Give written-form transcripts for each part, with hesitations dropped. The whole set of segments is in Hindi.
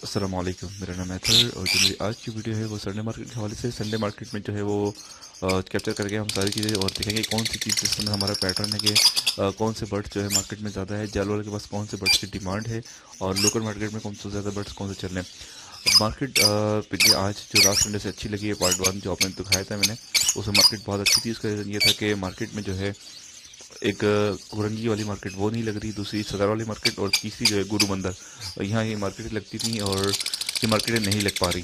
अस्सलाम वालेकुम, मेरा नाम है अतर और जो मेरी आज की वीडियो है वो संडे मार्केट के हवाले से संडे मार्केट में जो है वो कैप्चर करके हम सारी चीज़ें और देखेंगे कौन सी चीज़ जिस समय हमारा पैटर्न है कि कौन से बर्ड्स जो है मार्केट में ज़्यादा है, जाल वाले के पास कौन से बर्ड्स की डिमांड है और लोकल मार्केट में कौन से ज़्यादा बर्ड्स कौन से चल रहे हैं। मार्केट पिछले आज जो लास्ट संडे से अच्छी लगी है, पार्ट 1 जो आपने दिखाया था मैंने, उसमें मार्केट बहुत अच्छी थी। उसका रीज़न ये था कि मार्केट में जो है एक कुरंगी वाली मार्केट वो नहीं लग रही, दूसरी सदर वाली मार्केट और तीसरी जो है गुरु मंदिर, यहाँ ये मार्केट लगती थी और ये मार्केटें नहीं लग पा रही।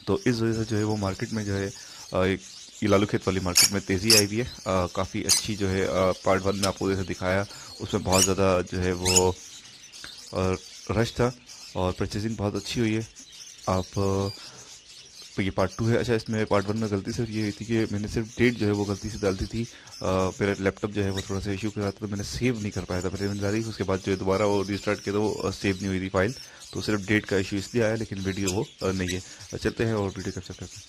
तो इस वजह से जो है वो मार्केट में जो है एक ये लालू खेत वाली मार्केट में तेज़ी आई हुई है। काफ़ी अच्छी जो है पार्ट 1 में आपको जैसे दिखाया उसमें बहुत ज़्यादा जो है वो रश था और परचेजिंग बहुत अच्छी हुई है। आप ये पार्ट 2 है। अच्छा, इसमें पार्ट 1 में गलती सिर्फ ये हुई थी कि मैंने सिर्फ डेट जो है वो गलती से डाल दी थी। मेरा लैपटॉप जो है वो थोड़ा सा इशू कर रहा था तो मैंने सेव नहीं कर पाया था पहले मैंने डाली, उसके बाद जो है दोबारा वो रिस्टार्ट किया तो वो सेव नहीं हुई थी फाइल, तो सिर्फ डेट का इशू इसलिए आया, लेकिन वीडियो वो नहीं है। चलते हैं और वीडियो कैप्चर करते हैं।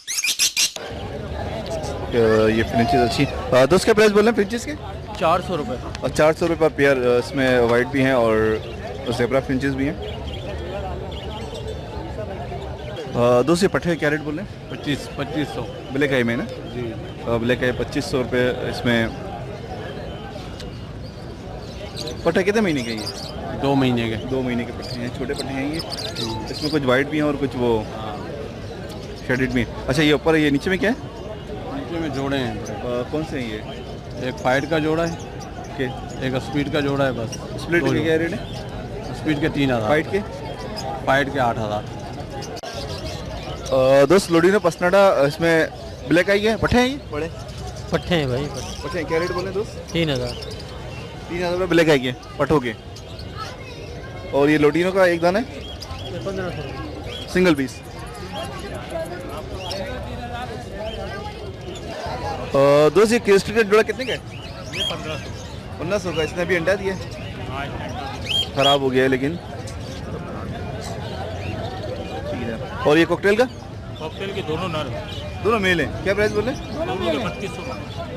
ये फिनिचेस अच्छी तो उसका प्राइस बोल रहे हैं फिनिचेस के 400 रुपये और 400 रुपये पेयर। इसमें वाइट भी हैं और ज़ेब्रा फिनिचेस भी हैं। दूसरे पट्टे क्या रेट बोल रहे हैं? 2500 ब्लैक आई में ना जी। ब्लैक आई 2500 रुपये। इसमें पट्टे कितने महीने के ये? 2 महीने के 2 महीने के पट्टे हैं, छोटे पट्टे हैं ये। इसमें कुछ वाइट भी हैं और कुछ वो शेडेड भी हैं। अच्छा, ये ऊपर ये नीचे में क्या है? नीचे में जोड़े हैं। कौन से हैं ये? एक फाइट का जोड़ा है, के एक स्पीड का जोड़ा है। बस स्प्लिट के क्या रेट है? स्पीड के 3000, फाइट के 8000। दोस्त लोडिनो पसनाडा इसमें ब्लैक आई है, पट्टे हैं ये बड़े पट्टे हैं भाई, पट्टे हैं। क्या रेट बोले दोस्त? 3000। 3000 रुपये ब्लैक आई है पट्टों के। और ये लोडिनो का एक दाना है 1500 सिंगल पीस। दोस्त ये क्रिस्टल का जोड़ा कितने का है? ये 1500। 1500 का। इसने अभी अंडा दिया, खराब हो गया है लेकिन। और ये कॉकटेल का? कॉकटेल के दोनों नर हैं, दोनों मेल हैं। क्या प्राइस बोले? दोनों के 3200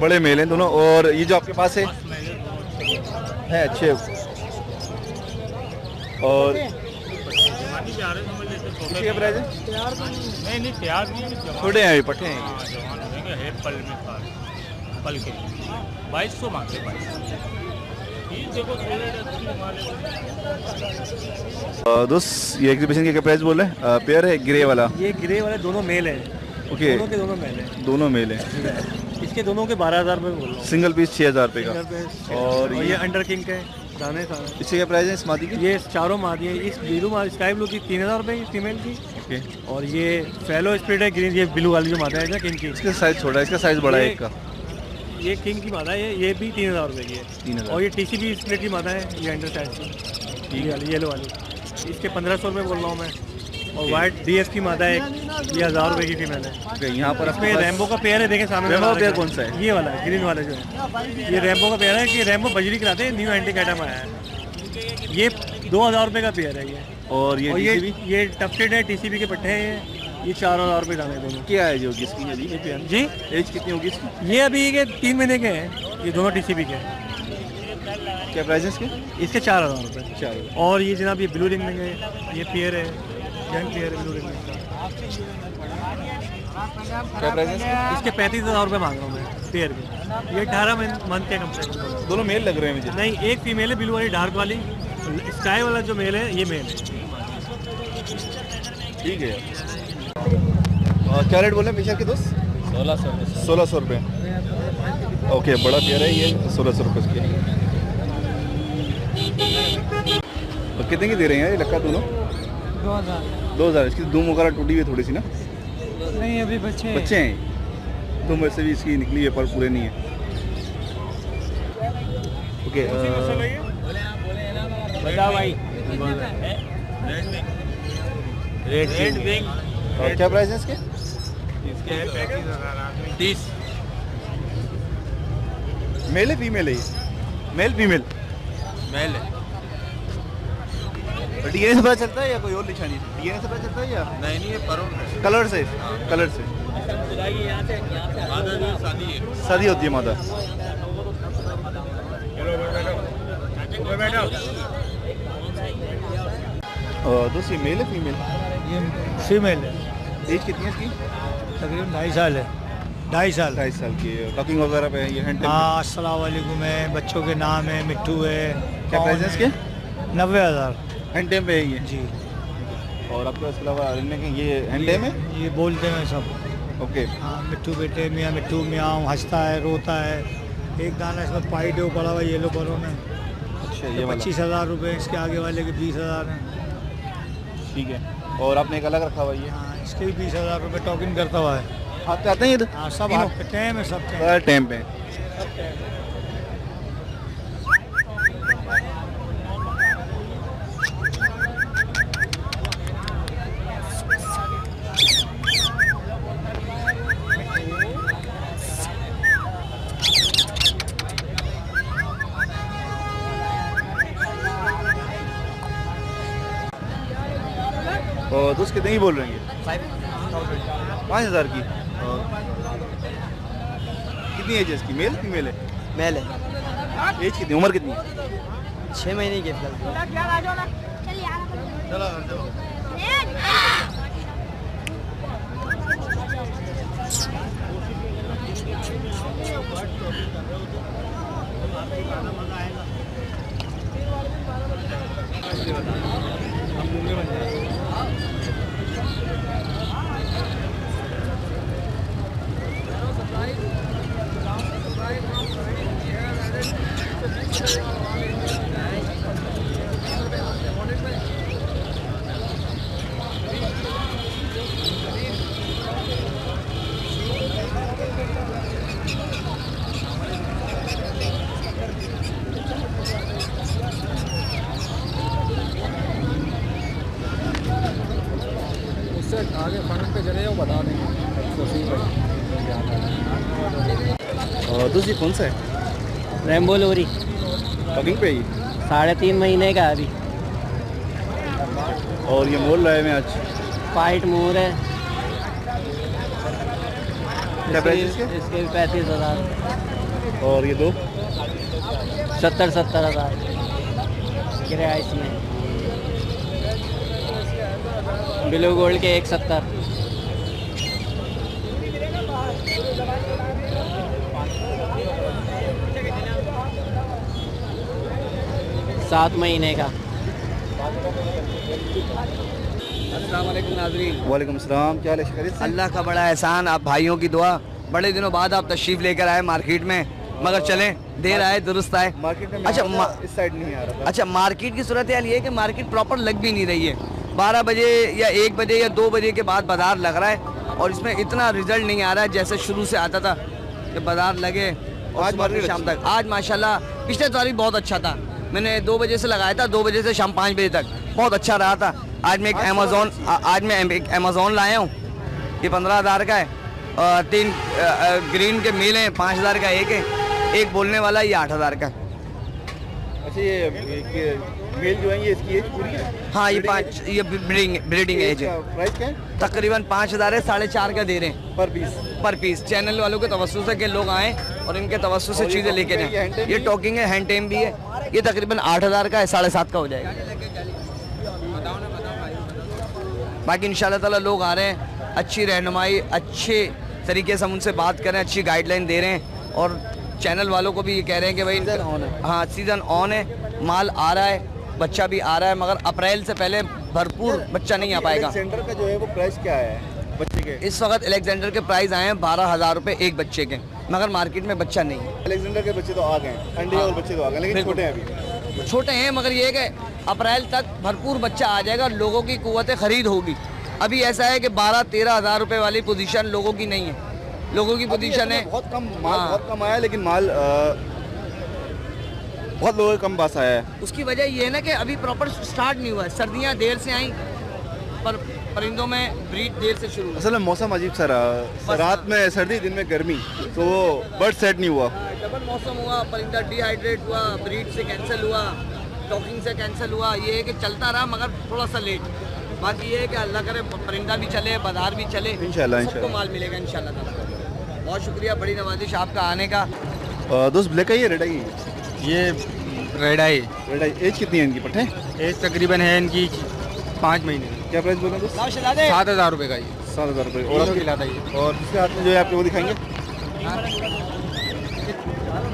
बड़े मेल हैं दोनों। और ये जो आपके पास है अच्छे। और इसकी क्या प्राइस है? नहीं तैयार नहीं है, छोटे हैं, पट्टे हैं। जवान हो जाएंगे, है पल में पल के 2200 मांगे। 2200 देखो दोस्त ये एग्जीबिशन के क्या प्राइस बोल रहे हैं? पेयर है ग्रे वाला? ये ग्रे वाले दोनों मेल हैं। ओके, दोनों के दोनों मेल हैं। दोनों मेल हैं। इसके दोनों के 12000 रुपये बोल रहा हूँ। सिंगल पीस 6000 रुपये का। और ये अंडर किंग के दाने सारे। इसके क्या प्राइस है इस मादी की? ये चारों मादी है। इस ब्लू स्काई ब्लू की 3000 रुपये फीमेल की। ओके। और ये फेलो स्प्लिट है ग्रीन, ये ब्लू वाली जो मादा है ना किंग की, इसका साइज छोटा है, इसका साइज बड़ा है एक का। ये किंग की मादा है, ये भी 3000 रुपये की है। 3000। और ये टीसीबी स्प्लिट की मादा है, ये अंडर साइज की, ये वाली येलो वाली, इसके 1500 रुपये बोल रहा हूँ मैं। और वाइट डीएस की मादा है, ये 1000 रुपये की फीमेल है। ओके, यहाँ पर इसमें रैम्बो का पेयर है, देखें सामने। रैम्बो का पेयर कौन सा है? ये वाला है, ग्रीन वाला जो है, ये रैम्बो का पेयर है कि रैम्बो बजरी कराते हैं, न्यू एंटिक आइटम आया है। ये 2000 रुपये का पेयर है ये। और ये टफ्टेड है, टीसीबी के पट्टे हैं, ये 4000 रुपये दाने दोनों। क्या है जो इसकी ये पेयर जी, एज कितनी होगी इसकी? ये अभी के 3 महीने के हैं, ये दोनों टीसीबी के हैं। क्या प्राइस है इसके? इसके 4000 रुपये। 4000। और ये जनाब ये ब्लू रिंग में है, ये पेयर है, यंग पेयर है ब्लू रिंग में। क्या प्राइस है इसके 35000 रुपये मांग रहा हूँ मैं पेयर के। ये 18 मंथ के कंप्लीट। दोनों मेल लग रहे हैं मुझे। नहीं, एक फीमेल है ब्लू वाली डार्क वाली, स्काई वाला जो मेल है ये मेल है। ठीक है। क्या रेट बोले पेशर के दोस्त? 1600 रुपये। ओके, बड़ा पेयर है ये, 1600 रुपये इसकी। और कितने की दे रहे हैं ये लक्का दोनों? 2000। इसकी दूम वगैरह टूटी हुई है थोड़ी सी ना? नहीं, अभी बच्चे हैं। दूम वैसे भी इसकी निकली है पर पूरे नहीं है। ओके, बता भाई। Red wing. और क्या प्राइस है इसके? इसके 30। मेल है फीमेल है ये? Male female? मेल है। डीएनए से पता चलता है या कोई और निशानी? डीएनए से पता चलता है या नहीं, ये परों में कलर से? कलर से शादी होती है माता। दोस्त ये मेल है फीमेल? ये फीमेल है, एज कितनी है इसकी? तकरीबन 2.5 साल है, 2.5 साल। 2.5 साल की है। टॉकिंग वगैरह पे है ये हैंड हाँ, अस्सलाम वालेकुम है, बच्चों के नाम है, मिट्टू है। क्या प्राइस है इसके? 90,000 हैंड टेम पे है ये। जी। और आपके इसके अलावा इनमें कि ये हैंड टेम है? ये बोलते हैं सब। ओके। हाँ, मिट्टू बेटे, मियाँ मिट्टू, मियाँ, हंसता है, रोता है। एक दाना इसमें पाइट है, वो पड़ा हुआ येलो कलर में। अच्छा, तो ये वाला 25,000 रुपये, इसके आगे वाले के 20,000 हैं। ठीक है। और आपने एक अलग रखा हुआ ये? हाँ, इसके भी 20,000 रुपये टोकन करता हुआ है। हाथ पे आते हैं ये? हाँ, सब हाथ पे टेम है, सब टेम। टेम पे। और दोस्त कितने ही बोल रहे हैं? 5,000 की। और कितनी एज है इसकी? मेल फीमेल है? मेल है, एज कितनी, उम्र कितनी? 6 महीने की फिलहाल। आगे फ्रंट पे चले जाओ, बता देंगे। और दोस्त ये कौन सा है? रेम्बो लोरी, टॉकिंग पे ही? 3.5 महीने का है अभी। और ये मोल लाए मैं आज। फाइट मोर है। क्या प्राइस इसके? इसके भी 35,000। और ये दो? 70,000 किराया इसमें। ब्लू गोल्ड के 170। सात महीने का। वालेकुम अस्सलाम, क्या हाल है? खैरियत से? अल्लाह का बड़ा एहसान, आप भाइयों की दुआ। बड़े दिनों बाद आप तशरीफ़ लेकर आए मार्केट में, मगर चलें, देर आए दुरुस्त आए। मार्केट में अच्छा, इस साइड नहीं आ रहा था। अच्छा, मार्केट की सूरत हाल ये है कि मार्केट प्रॉपर लग भी नहीं रही है। 12 बजे या 1 बजे या 2 बजे के बाद बाज़ार लग रहा है और इसमें इतना रिजल्ट नहीं आ रहा है जैसे शुरू से आता था कि बाज़ार लगे और आज सुबह से शाम तक। आज माशाल्लाह पिछले तारीख बहुत अच्छा था, मैंने 2 बजे से लगाया था, 2 बजे से शाम 5 बजे तक बहुत अच्छा रहा था। आज मैं एक अमेज़ॉन लाया हूँ, ये 15,000 का है। और 3 ग्रीन के मेल हैं, 5,000 का एक है, एक बोलने वाला ये 8,000 का। अच्छा, ये मेल जो है ये इसकी एज पूरी है? हाँ, ये ब्रीडिंग एज है। प्राइस क्या है? तकरीबन 5,000 है, 4.5 का दे रहे हैं पर पीस। चैनल वालों के तवस्सु से कि लोग आएँ और इनके तवस्सु से चीज़ें लेके जाएं। ये टॉकिंग है, हैंड टेम भी है, ये तकरीबन 8,000 का है, 7.5 का हो जाएगा। बाकी इंशाल्लाह ताला लोग आ रहे हैं, अच्छी रहनुमाई, अच्छे तरीके से हम उनसे बात करें, अच्छी गाइडलाइन दे रहे हैं। और चैनल वालों को भी ये कह रहे हैं कि भाई हाँ, सीज़न ऑन है, माल आ रहा है, बच्चा भी आ रहा है, मगर अप्रैल से पहले भरपूर बच्चा नहीं आ पाएगा। सेंटर का जो है वो प्राइस क्या है बच्चे के? इस वक्त अलेक्जेंडर के प्राइस आए हैं 12,000 रुपये एक बच्चे के, मगर मार्केट में बच्चा नहीं है। अलेक्जेंडर के बच्चे तो आ गए, अंडे और बच्चे तो आ गए, लेकिन छोटे हैं अभी। छोटे हैं, मगर ये है कि अप्रैल तक भरपूर बच्चा आ जाएगा, लोगों की कुव्वत खरीद होगी। अभी ऐसा है कि 12-13 हज़ार रुपये वाली पोजीशन लोगों की नहीं है, लोगों की पोजीशन है बहुत कम माल, बहुत कम आया, लेकिन माल बहुत लोगों के कम पास आया है। उसकी वजह ये है ना कि अभी प्रॉपर स्टार्ट नहीं हुआ है, सर्दियाँ देर से आई, पर परिंदों में ब्रीड देर से शुरू हुई। असल में मौसम अजीब सा रहा, रात में सर्दी, दिन में गर्मी, तो वो बर्ड सेट नहीं हुआ। डबल मौसम हुआ, परिंदा डिहाइड्रेट हुआ, ब्रीड से कैंसिल हुआ, टॉकिंग से कैंसिल हुआ। ये है कि चलता रहा मगर थोड़ा सा लेट। बाकी ये है कि अल्लाह करे परिंदा भी चले, बाजार भी चले, इंशाल्लाह सबको माल मिलेगा इंशाल्लाह ताला। बहुत शुक्रिया, बड़ी नवाजिश आपका आने का। दोस्त ब्लैक आई है, रेड आई है? ये रेड आई। रेड आई। एज कितनी है इनकी पट्टे? एज तकरीबन है इनकी 5 महीने। क्या प्राइस बोल रहे हैं दोस्त? 7,000 रुपये का ये 7,000 रुपये। और और खिलाता है और जिसके हाथ में जो है आपके वो दिखाएंगे।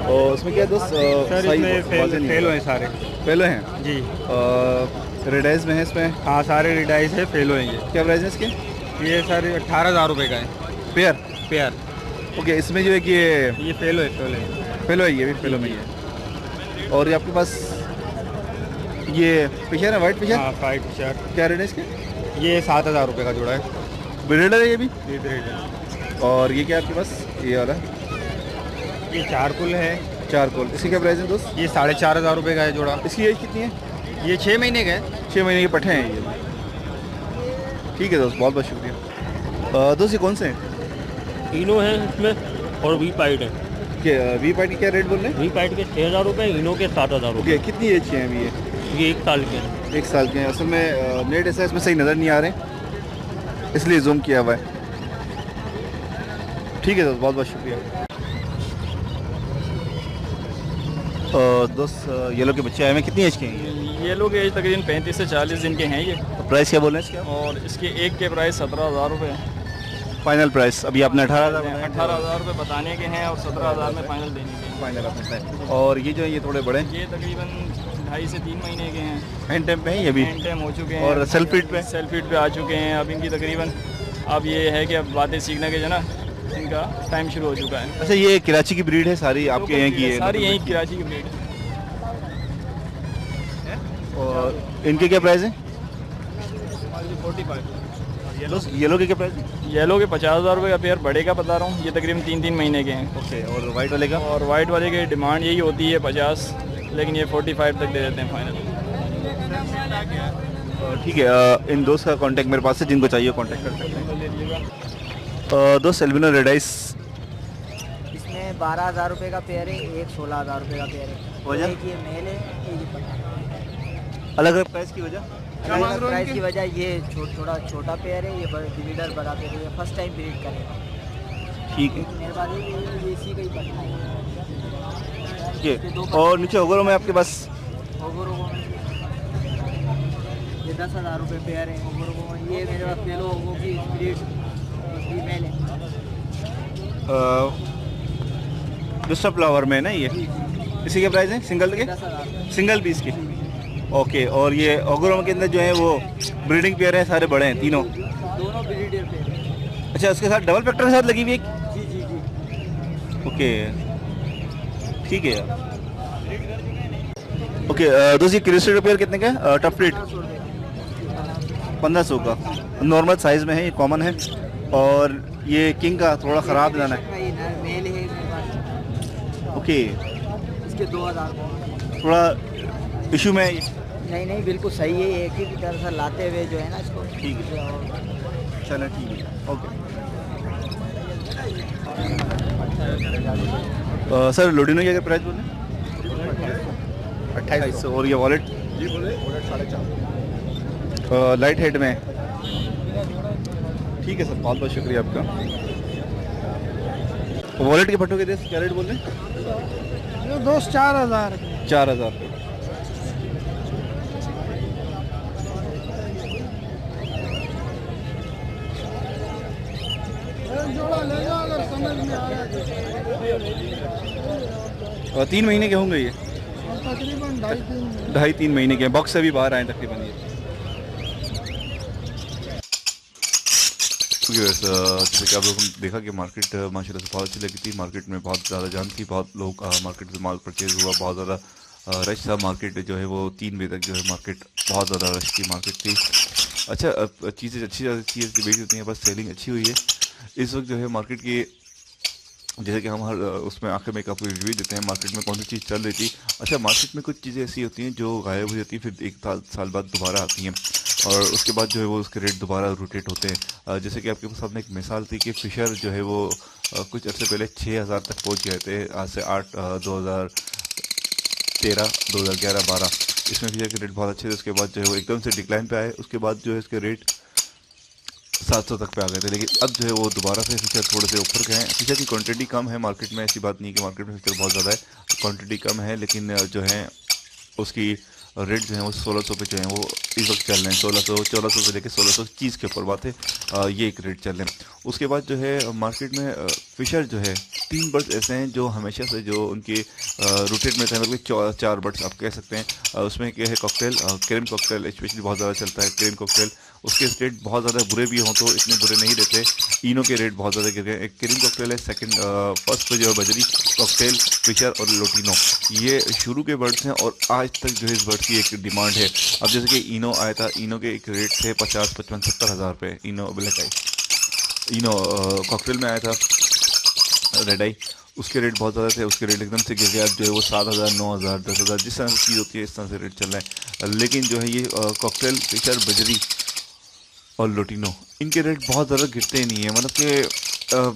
और उसमें क्या है दोस्त? सर इसमें फेलो हैं सारे। फेलो हैं जी रेडाइज में है इसमें। हाँ, सारे रिडाइस है, फेलो हैं ये। क्या प्राइस है इसके? ये सर 18,000 रुपये का है पेयर। पेयर। ओके, इसमें जो है कि ये फेलो है, फेलो है। फेलो है, ये भी फेलो में ही है। और ये आपके पास ये फिशर है, वाइट फिशर। हाँ, फाइट शर्ट। क्या रेट है इसके? ये 7,000 रुपये का जोड़ा है। ब्रीडर है ये भी। ये रेट है। और ये क्या आपके पास? ये वाला ये चारकुल है। चारकोल, इसकी क्या प्राइस है दोस्त? ये 4,500 रुपये का है जोड़ा। इसकी एज कितनी है? ये 6 महीने का है। 6 महीने के पट्ठे हैं ये। ठीक है दोस्त, बहुत बहुत शुक्रिया। दोस्त ये कौन से हैं? इनो है इसमें और वी पाइट है। वी पाइट की क्या रेट बोल रहे हैं? वी पाइट के 6,000 रुपये, इनो के 7,000 रुपये। ओके, कितनी एज के हैं अभी ये? ये 1 साल के हैं। 1 साल के हैं। असल में नेट ऐसा इसमें सही नज़र नहीं आ रहे, इसलिए जूम किया हुआ है। ठीक है दोस्त, बहुत बहुत शुक्रिया। दोस्त येलो के बच्चे आए हैं, कितनी एज के हैं ये? ये लोग एज तकरीबन 35 से 40 दिन के हैं ये। प्राइस क्या बोल रहे हैं इसका? और इसके एक के प्राइस 17,000 रुपये है। फाइनल प्राइस अभी आपने 18,000 18,000 रुपये बताने के हैं और 17,000 में फाइनल देने के हैं। फाइनल आपने। और ये जो है ये थोड़े बड़े हैं, ये तकरीबन 2.5 से 3 महीने के हैं। हैंड टाइम पे हैं ये भी। हैंड टाइम हो चुके हैं और सेल्फ फीड पे? सेल्फ फीड पे आ चुके हैं। अब इनकी तकरीबन अब ये है कि अब बातें सीखने के जो ना इनका टाइम शुरू हो चुका है। अच्छा, ये कराची की ब्रीड है सारी आपके यहाँ की है? सारी यहीं कराची की ब्रीड है। और इनके क्या प्राइस है? 45। येलो के क्या प्राइस है? येलो के 50,000 रुपये का पेयर, बड़े का बता रहा हूँ। ये तकरीबन 3-3 महीने के हैं। ओके, और वाइट वाले का? और वाइट वाले की डिमांड यही होती है 50, लेकिन ये 45 तक दे देते हैं फाइनल। ठीक है, इन दोस्त का कांटेक्ट मेरे पास है, जिनको चाहिए कांटेक्ट कर सकते हैं। दोस्त एल्बिनो रेडाइस इसमें 12,000 रुपये का पेयर है, एक 16,000 रुपये का पेयर है। वजह? एक ये मेल है, एक ये पट्टा। अलग अलग प्राइस की वजह? अलग प्राइस की वजह ये छोटा पेयर है, ये ब्रीडर बड़ा पेयर है, ये फर्स्ट टाइम ब्रीड करेगा। ठीक है, मेरे पास ये इसी का ही पट्टा है। ठीक है। और नीचे ओगरों में आपके पास? ओगोरो ये 10,000 रुपये पेयर है। ओगोरो ये मेरे पास पेलो ओगो की ब्रीड फीमेल है। दूसरा फ्लावर में है ना ये? इसी के प्राइस है सिंगल के? 10,000 सिंगल पीस के। ओके, और ये ओगरों के अंदर जो है वो ब्रीडिंग पेयर है, सारे बड़े हैं तीनों? दोनों ब्रीडर पेयर है। अच्छा, उसके साथ डबल फैक्टर के साथ लगी हुई एक? जी जी जी। ओके, ठीक है यार। ओके, दोस्त ये क्रिस्टल पेयर कितने का है? टफ रेट 1500 का। नॉर्मल साइज़ में है, ये कॉमन है। और ये किंग का थोड़ा ख़राब जाना है। मेल है मेरे पास। ओके, इसके 2,000 थोड़ा इशू में है ये? नहीं बिल्कुल सही है। एक ही की तरह से लाते हुए जो है ना इसको। ठीक है, चलो ठीक है, ओके। सर लोडिनो की अगर प्राइस बोलें? 2800। और ये वॉलेट? जी बोले, 4.5। लाइट हेड में? ठीक है सर, बहुत बहुत शुक्रिया आपका। वॉलेट के फटो के देश क्या रेट बोल रहे हैं? दोस्त 4,000। 4,000 रुपये। और 3 महीने के होंगे ये? तकरीबन 2.5-3 महीने के हैं। बॉक्स से भी बाहर आए तकरीबन ये। जैसे कि आप लोगों ने देखा कि मार्केट माशाल्लाह से बहुत अच्छी लगी थी। मार्केट में बहुत ज़्यादा जान थी, बहुत लोग मार्केट से माल परचेज़ हुआ, बहुत ज़्यादा रश था। मार्केट जो है वो 3 बजे तक जो है मार्केट बहुत ज़्यादा रश की मार्केट थी। अच्छा, चीज़ें अच्छी चीज़ें बेच देती हैं, बस सेलिंग अच्छी हुई है इस वक्त जो है मार्केट की। जैसे कि हम हर उसमें आखिर में एक आपको रिव्यू देते हैं मार्केट में कौन सी चीज़ चल रही थी। अच्छा, मार्केट में कुछ चीज़ें ऐसी होती हैं जो गायब हो जाती हैं, फिर 1 साल बाद दोबारा आती हैं और उसके बाद जो है वो उसके रेट दोबारा रोटेट होते हैं। जैसे कि आपके सामने एक मिसाल थी कि फिशर जो है वो कुछ अर्से पहले 6,000 तक पहुंच गए थे। आज से 2013, 2011, 12 इसमें फिशर के रेट बहुत अच्छे थे। उसके बाद जो है वो एकदम से डिक्लाइन पे आए। उसके बाद जो है इसके रेट 700 तक पे आ गए थे, लेकिन अब जो है वो दोबारा से फीचर थोड़े से ऊपर गए हैं। फीचर की क्वांटिटी कम है मार्केट में, ऐसी बात नहीं कि मार्केट में फीचर बहुत ज़्यादा है, क्वांटिटी कम है, लेकिन जो है उसकी रेट जो है वो 1600 पे जो है वो इस वक्त चल रहे हैं। 1400 से लेकर 1630 के ऊपर बात है। ये एक रेट चल रहे हैं। उसके बाद जो है मार्केट में फिशर जो है 3 बर्ड्स ऐसे हैं जो हमेशा से जो उनके रोटेट में थे, मतलब 4 बर्ड्स आप कह सकते हैं। उसमें क्या है कॉकटेल, क्रेन कॉकटेल स्पेशली बहुत ज़्यादा चलता है। क्रेन कॉकटेल उसके रेट बहुत ज़्यादा बुरे भी हों तो इतने बुरे नहीं रहते। इनो के रेट बहुत ज़्यादा गिर गए। एक क्रीम कॉकटेल है, फर्स्ट पे जो है बजरी, कॉकटेल, फिशर और लोटिनो, ये शुरू के बर्ड्स हैं और आज तक जो है इस बर्ड की एक डिमांड है। अब जैसे कि इनो आया था, इनो के एक रेट थे 50, 55, 70 हज़ार रुपये। इनो ब्लैक आई, इनो कॉकटेल में आया था रेड आई, उसके रेट बहुत ज़्यादा थे, उसके रेट एकदम से गिर गया। अब जो है वो 7000, 9000, 10000 जिस तरह से चीज़ होती है इस तरह से रेट चल रहा है। लेकिन जो है ये कॉकटेल, फिशर, बजरी और लोटिनो, इनके रेट बहुत ज़्यादा गिरते ही नहीं है। मतलब कि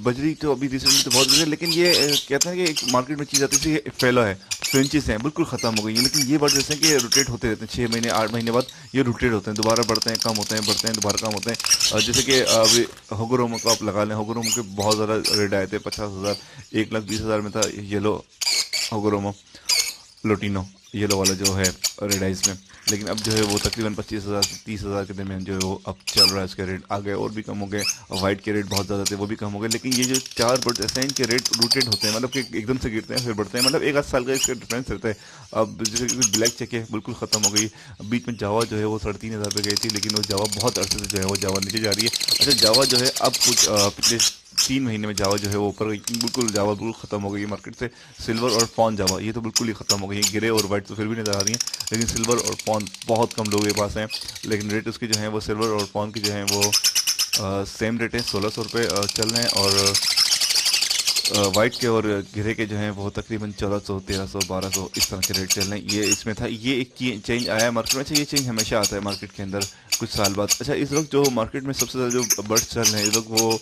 बजरी तो अभी रिसेंटली तो बहुत गिर है, लेकिन ये कहते हैं कि एक मार्केट में चीज़ आती है फेलो है, फ्रेंचेस हैं, बिल्कुल ख़त्म हो गई है। लेकिन ये बर्ड जैसे हैं कि रोटेट होते रहते हैं, 6 महीने 8 महीने बाद ये रोटेट होते हैं, दोबारा बढ़ते हैं, कम होते हैं, बढ़ते हैं, दोबारा कम होते हैं। जैसे कि अभी होगोरोमो को आप लगा लें, होगोरोमो के बहुत ज़्यादा रेट आए थे, 50,000, 1,20,000 में था येलो होगोरोमो, लोटिनो येलो वाला जो है रेड आइज में। लेकिन अब जो है वो तकरीबन 25,000 से 30,000 के दरमियान जो है वो अब चल रहा है। उसके रेट आ गए और भी कम हो गए। वाइट के रेट बहुत ज़्यादा थे, वो भी कम हो गए। लेकिन ये जो 4 बर्ड्स ऐसे हैं इनके रेट रूटेड होते हैं, मतलब कि एकदम से गिरते हैं फिर बढ़ते हैं, मतलब 1 आध साल का इसका डिफरेंस रहता है। अब जैसे कि ब्लैक चेक है बिल्कुल ख़त्म हो गई। बीच में जावा जो है वो 3,500 पे गई थी, लेकिन वो जावा बहुत अरसे से जो है वो जावा नीचे जा रही है। अच्छा, जावा जो है अब कुछ पिछले 3 महीने में जावा जो है वो ऊपर बिल्कुल, जावा बिल्कुल ख़त्म हो गई है मार्केट से। सिल्वर और फॉन जावा ये तो बिल्कुल ही ख़त्म हो गई है। गिरे और वाइट तो फिर भी नज़र आ रही हैं, लेकिन सिल्वर और फॉन बहुत कम लोगों के पास हैं। लेकिन रेट उसके जो हैं वो सिल्वर और फॉन के जो हैं वो सेम रेट है, 1600 रुपये चल रहे हैं। और वाइट के और गिरे के जो हैं वो तकरीबन 1400, 1300, 1200 इस तरह के रेट चल रहे हैं। ये इसमें था, ये एक चेंज आया है मार्केट में। अच्छा, ये चेंज हमेशा आता है मार्केट के अंदर कुछ साल बाद। अच्छा, इस वक्त जो मार्केट में सबसे ज़्यादा जो बर्ड्स चल रहे हैं इस वक्त वो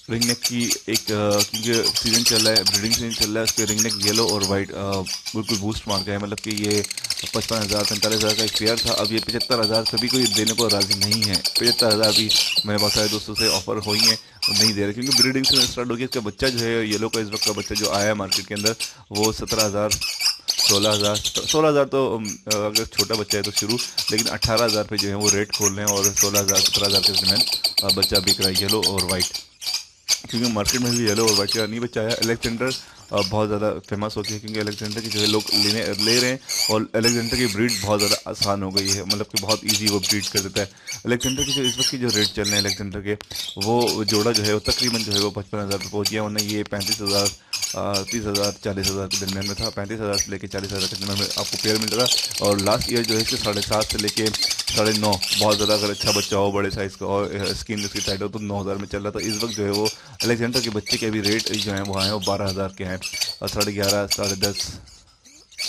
रिंगनेक की एक क्योंकि सीज़न चल रहा है, ब्रीडिंग सीजन चल रहा है, उसके रिंगनेक येलो और वाइट बिल्कुल बूस्ट मार गया है। मतलब कि ये 55,000, 45,000 का एक पेयर था, अब ये 75,000 कभी कोई देने को राज़ी नहीं है। 75,000 भी मेरे बहुत सारे दोस्तों से ऑफर हुई हैं, वो नहीं दे रहे क्योंकि ब्रीडिंग सीजन स्टार्ट हो गया। इसका बच्चा जो है येलो का इस वक्त का बच्चा जो आया है मार्केट के अंदर वो 17,000, 16,000 तो अगर छोटा बच्चा है तो शुरू, लेकिन 18,000 पे जो है वो रेट खोल रहे हैं और 16,000, 17,000 के दरमियान बच्चा बिक रहा है येलो और वाइट। क्योंकि मार्केट में भी येलो और वाइट का नहीं बच्चा है। अलेक्जेंडर बहुत ज़्यादा फेमस होती है क्योंकि अलेक्जेंडर की जो है लोग ले रहे हैं और अलेक्जेंडर की ब्रीड बहुत ज़्यादा आसान हो गई है, मतलब कि बहुत इजी वो ब्रीड कर देता है। अलेक्जेंडर की जो इस वक्त की जो रेट चल रहे हैं अलेक्जेंडर के, वो जोड़ा जो है वो तकरीबन जो है वो 55,000 पर पहुँच गया, वरना ये 35,000, 30,000, 40,000 के दरमियान में था। 35,000 से लेकर 40,000 के दरमियान में आपको पेयर मिल रहा था। और लास्ट ईयर जो है इसके 7.5 से लेके 9.5 बहुत ज़्यादा अगर अच्छा बच्चा हो, बड़े साइज़ का और स्किन उसकी टाइट हो तो 9,000 में चल रहा था। इस वक्त जो है वो अलेक्जेंडर के बच्चे के अभी रेट जो हैं वो आए हैं वो 12,000 के हैं और 11.5, 10.5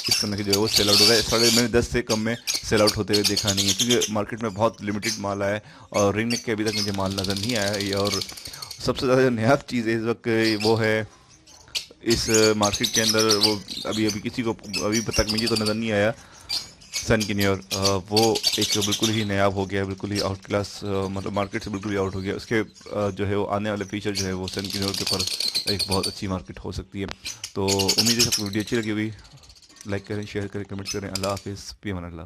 इस तरह की जो है वो सेल आउट हो रहा है। मैंने 10 से कम में सेल आउट होते हुए देखा नहीं है क्योंकि मार्केट में बहुत लिमिटेड माल आया है और रिंगनेक के अभी तक मुझे माल नज़र नहीं आया है। और सबसे ज़्यादा जो नायाब चीज़ है इस वक्त वो है इस मार्केट के अंदर, वो अभी किसी को अभी तक मुझे तो नज़र नहीं आया, सन किन्योर। वो एक बिल्कुल ही नायाब हो गया है, बिल्कुल ही आउट क्लास, मतलब मार्केट से बिल्कुल ही आउट हो गया। उसके जो है वो आने वाले फीचर जो है वो सन किन्योर के ऊपर एक बहुत अच्छी मार्केट हो सकती है। तो उम्मीद है सबको वीडियो अच्छी लगी हुई, लाइक करें, शेयर करें, कमेंट करें। अल्लाह हाफिज़, पी अमान अल्लाह।